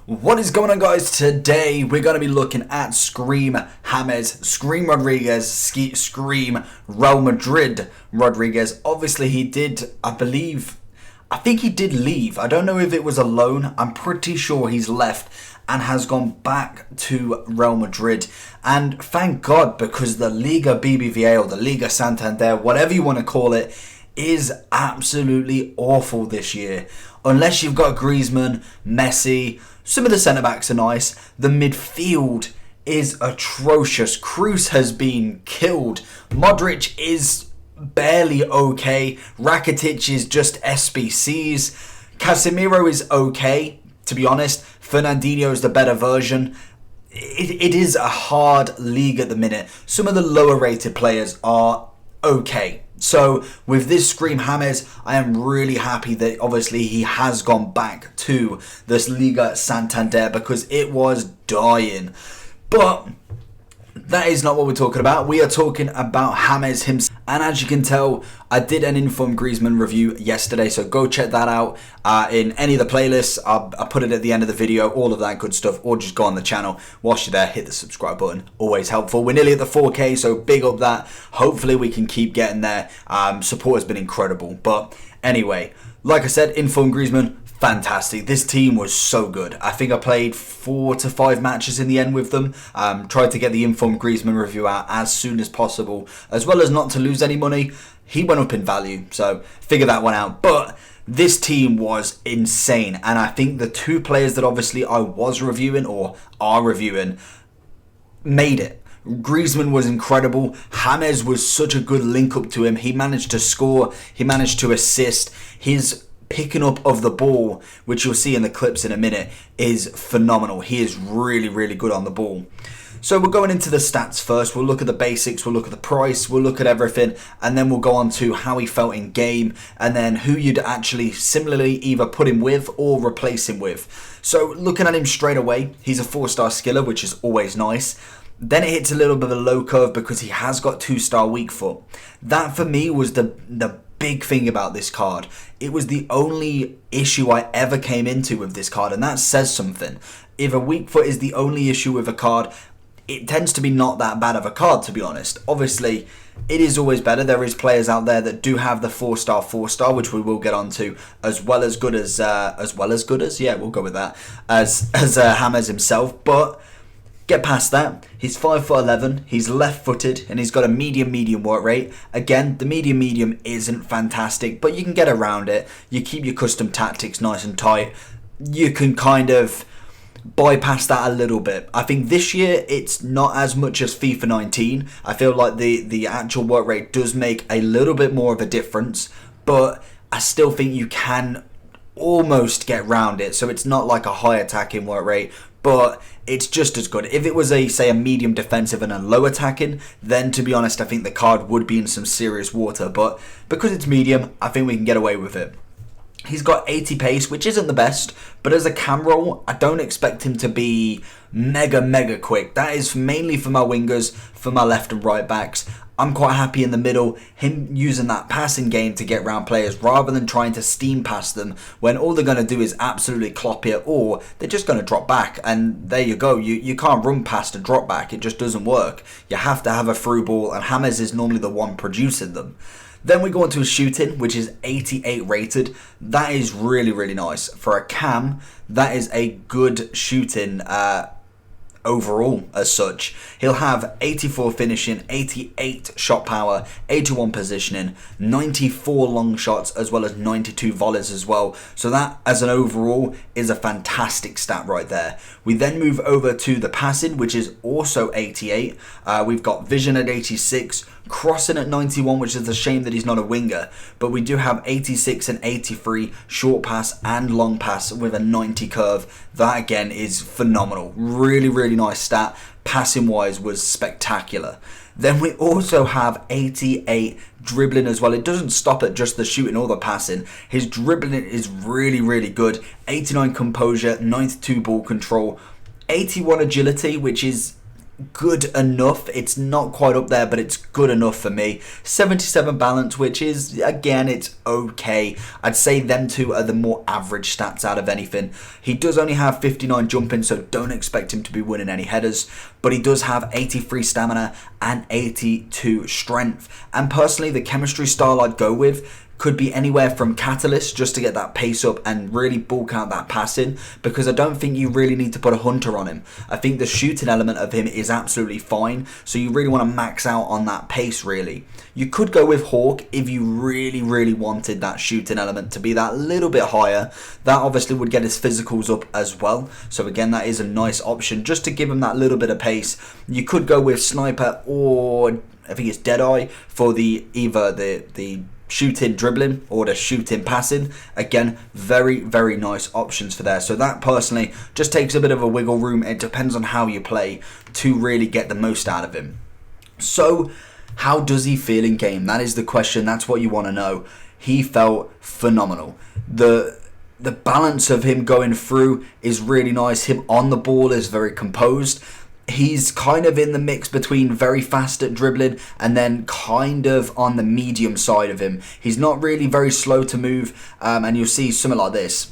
What is going on, guys? Today we're going to be looking at Scream James, Scream Rodriguez, Scream Real Madrid Rodriguez. Obviously he did, I think he did leave. I don't know if it was a loan. I'm pretty sure he's left and has gone back to Real Madrid. And thank God, because the Liga BBVA or the Liga Santander, whatever you want to call it, is absolutely awful this year. Unless you've got Griezmann, Messi, some of the centre-backs are nice. The midfield is atrocious. Kroos has been killed. Modric is barely okay. Rakitic is just SBCs. Casemiro is okay, to be honest. Fernandinho is the better version. It is a hard league at the minute. Some of the lower rated players are okay. So with this Scream James, I am really happy that obviously he has gone back to this Liga Santander because it was dying. But that is not what we're talking about. We are talking about James himself. And as you can tell, I did an Informed Griezmann review yesterday, so go check that out in any of the playlists. I'll put it at the end of the video, all of that good stuff, or just go on the channel. Whilst you're there, hit the subscribe button. Always helpful. We're nearly at the 4K, so big up that. Hopefully we can keep getting there. Support has been incredible. But anyway, like I said, Informed Griezmann, fantastic. This team was so good. I think I played 4 to 5 matches in the end with them. Tried to get the Informed Griezmann review out as soon as possible, as well as not to lose any money. He went up in value, so figure that one out. But this team was insane, and I think the two players that obviously I was reviewing or are reviewing made it. Griezmann was incredible. James was such a good link up to him. He managed to score. He managed to assist. His picking up of the ball, which you'll see in the clips in a minute, is phenomenal. He is really, really good on the ball. So we're going into the stats first. We'll look at the basics, we'll look at the price, we'll look at everything, and then we'll go on to how he felt in game, and then who you'd actually similarly either put him with or replace him with. So looking at him straight away, he's a 4-star skiller, which is always nice. Then it hits a little bit of a low curve because he has got 2-star weak foot. That for me was the big thing about this card. It was the only issue I ever came into with this card, and that says something. If a weak foot is the only issue with a card, it tends to be not that bad of a card, to be honest. Obviously, it is always better. There is players out there that do have the 4-star, which we will get onto, as good as yeah, we'll go with that, as James himself. But get past that. He's 5'11", he's left-footed, and he's got a medium work rate. Again, the medium isn't fantastic, but you can get around it. You keep your custom tactics nice and tight. You can kind of bypass that a little bit. I think this year it's not as much as FIFA 19. I feel like the actual work rate does make a little bit more of a difference, but I still think you can almost get around it. So it's not like a high attacking work rate, but it's just as good. If it was a medium defensive and a low attacking, then to be honest, I think the card would be in some serious water. But because it's medium, I think we can get away with it. He's got 80 pace, which isn't the best, but as a cam roll, I don't expect him to be mega quick. That is mainly for my wingers, for my left and right backs. I'm quite happy in the middle, him using that passing game to get round players rather than trying to steam past them when all they're going to do is absolutely clop it, or they're just going to drop back, and there you go. You can't run past a drop back. It just doesn't work. You have to have a through ball, and James is normally the one producing them. Then we go on to his shooting, which is 88 rated. That is really nice. For a cam, that is a good shooting overall as such. He'll have 84 finishing, 88 shot power, 81 positioning, 94 long shots, as well as 92 volleys as well. So that as an overall is a fantastic stat right there. We then move over to the passing, which is also 88. We've got vision at 86, crossing at 91, which is a shame that he's not a winger, but we do have 86 and 83 short pass and long pass with a 90 curve. That again is phenomenal. Really nice stat. Passing wise was spectacular. Then we also have 88 dribbling as well. It doesn't stop at just the shooting or the passing. His dribbling is really good. 89 composure, 92 ball control, 81 agility, which is good enough. It's not quite up there, but it's good enough for me. 77 balance, which is, again, it's okay. I'd say them two are the more average stats out of anything. He does only have 59 jumping, so don't expect him to be winning any headers, but he does have 83 stamina and 82 strength. And personally, the chemistry style I'd go with could be anywhere from Catalyst, just to get that pace up and really bulk out that passing, because I don't think you really need to put a Hunter on him. I think the shooting element of him is absolutely fine, so you really want to max out on that pace really. You could go with Hawk if you really wanted that shooting element to be that little bit higher. That obviously would get his physicals up as well, so again, that is a nice option just to give him that little bit of pace. You could go with Sniper, or I think it's Deadeye for either the shooting dribbling or the shooting passing. Again, very nice options for there. So that personally just takes a bit of a wiggle room. It depends on how you play to really get the most out of him. So how does he feel in game? That is the question. That's what you want to know. He felt phenomenal. The balance of him going through is really nice. Him on the ball is very composed. He's kind of in the mix between very fast at dribbling and then kind of on the medium side of him. He's not really very slow to move, and you'll see something like this.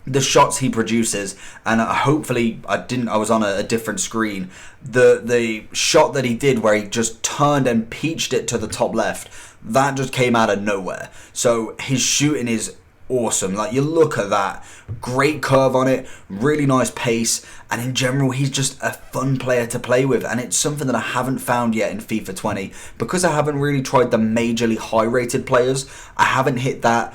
The shots he produces, and hopefully I was on a different screen. The shot that he did where he just turned and peached it to the top left, that just came out of nowhere. So his shooting is awesome. Like, you look at that, great curve on it, really nice pace, and in general he's just a fun player to play with, and it's something that I haven't found yet in FIFA 20 because I haven't really tried the majorly high rated players. I haven't hit that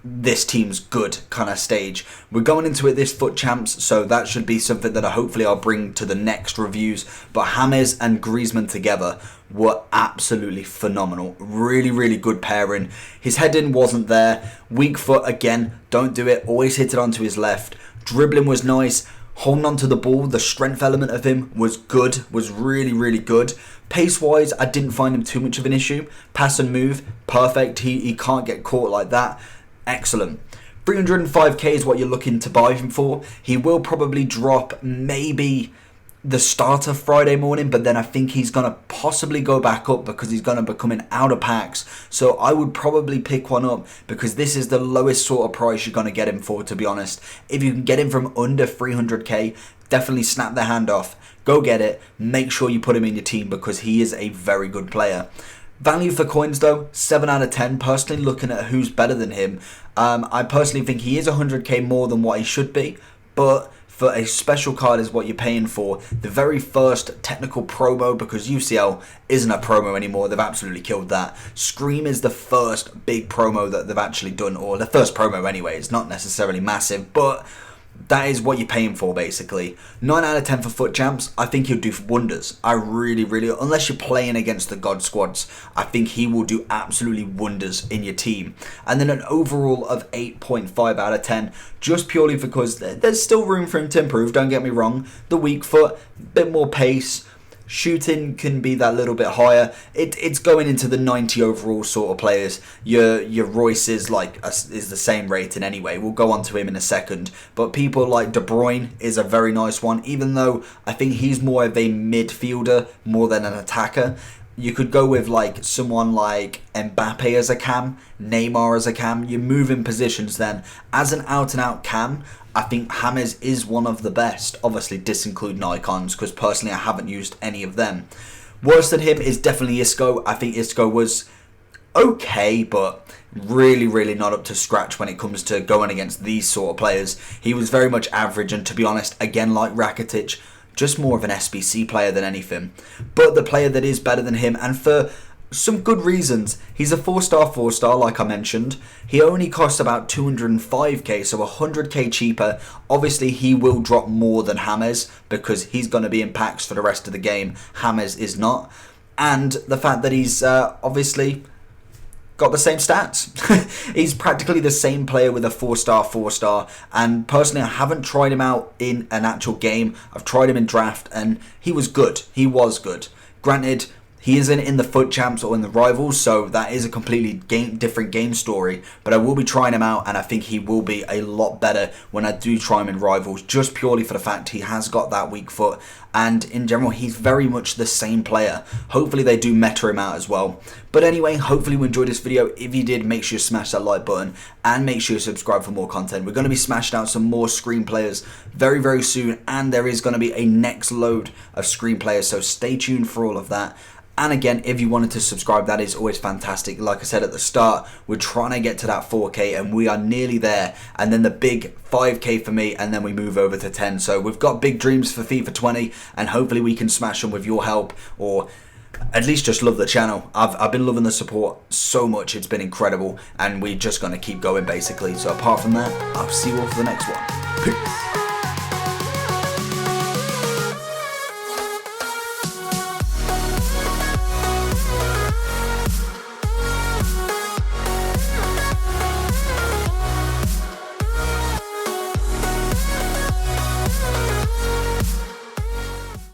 this team's good kind of stage. We're going into it this FUT Champs, so that should be something that hopefully I'll bring to the next reviews. But James and Griezmann together were absolutely phenomenal. Really good pairing. His heading wasn't there. Weak foot, again, don't do it. Always hit it onto his left. Dribbling was nice. Holding onto the ball, the strength element of him was good, was really good. Pace-wise, I didn't find him too much of an issue. Pass and move, perfect. He can't get caught like that. Excellent. 305k is what you're looking to buy him for. He will probably drop maybe the start of Friday morning, but then I think he's going to possibly go back up because he's going to become in outer packs. So I would probably pick one up because this is the lowest sort of price you're going to get him for, to be honest. If you can get him from under 300k, definitely snap the hand off. Go get it. Make sure you put him in your team because he is a very good player. Value for coins though, 7 out of 10. Personally, looking at who's better than him, I personally think he is 100k more than what he should be, but for a special card is what you're paying for. The very first technical promo, because UCL isn't a promo anymore, they've absolutely killed that. Scream is the first big promo that they've actually done, or the first promo anyway. It's not necessarily massive, but that is what you're paying for, basically. 9 out of 10 for FUT Champs. I think he'll do wonders. I really, unless you're playing against the God Squads, I think he will do absolutely wonders in your team. And then an overall of 8.5 out of 10, just purely because there's still room for him to improve, don't get me wrong. The weak foot, bit more pace. Shooting can be that little bit higher. It's going into the 90 overall sort of players. Your Royce is is the same rating anyway. We'll go on to him in a second. But people like De Bruyne is a very nice one, even though I think he's more of a midfielder more than an attacker. You could go with someone like Mbappe as a cam, Neymar as a cam. You move in positions then. As an out-and-out cam, I think James is one of the best. Obviously, disincluding icons, because personally I haven't used any of them. Worse than him is definitely Isco. I think Isco was okay, but really not up to scratch when it comes to going against these sort of players. He was very much average, and to be honest, again, like Rakitic, just more of an SBC player than anything. But the player that is better than him, and for some good reasons, he's a 4-star like I mentioned. He only costs about 205k, so 100k cheaper. Obviously he will drop more than James because he's going to be in packs for the rest of the game. James is not. And the fact that he's obviously got the same stats. He's practically the same player with a 4-star, and personally I haven't tried him out in an actual game. I've tried him in draft and he was good. Granted, He isn't in the FUT Champs or in the Rivals, so that is a completely different game story. But I will be trying him out, and I think he will be a lot better when I do try him in Rivals, just purely for the fact he has got that weak foot. And in general, he's very much the same player. Hopefully they do meta him out as well. But anyway, hopefully you enjoyed this video. If you did, make sure you smash that like button and make sure you subscribe for more content. We're going to be smashing out some more Scream players very, very soon. And there is going to be a next load of Scream players. So stay tuned for all of that. And again, if you wanted to subscribe, that is always fantastic. Like I said at the start, we're trying to get to that 4K and we are nearly there. And then the big 5K for me, and then we move over to 10. So we've got big dreams for FIFA 20 and hopefully we can smash them with your help, or at least just love the channel. I've been loving the support so much. It's been incredible and we're just going to keep going basically. So apart from that, I'll see you all for the next one. Peace.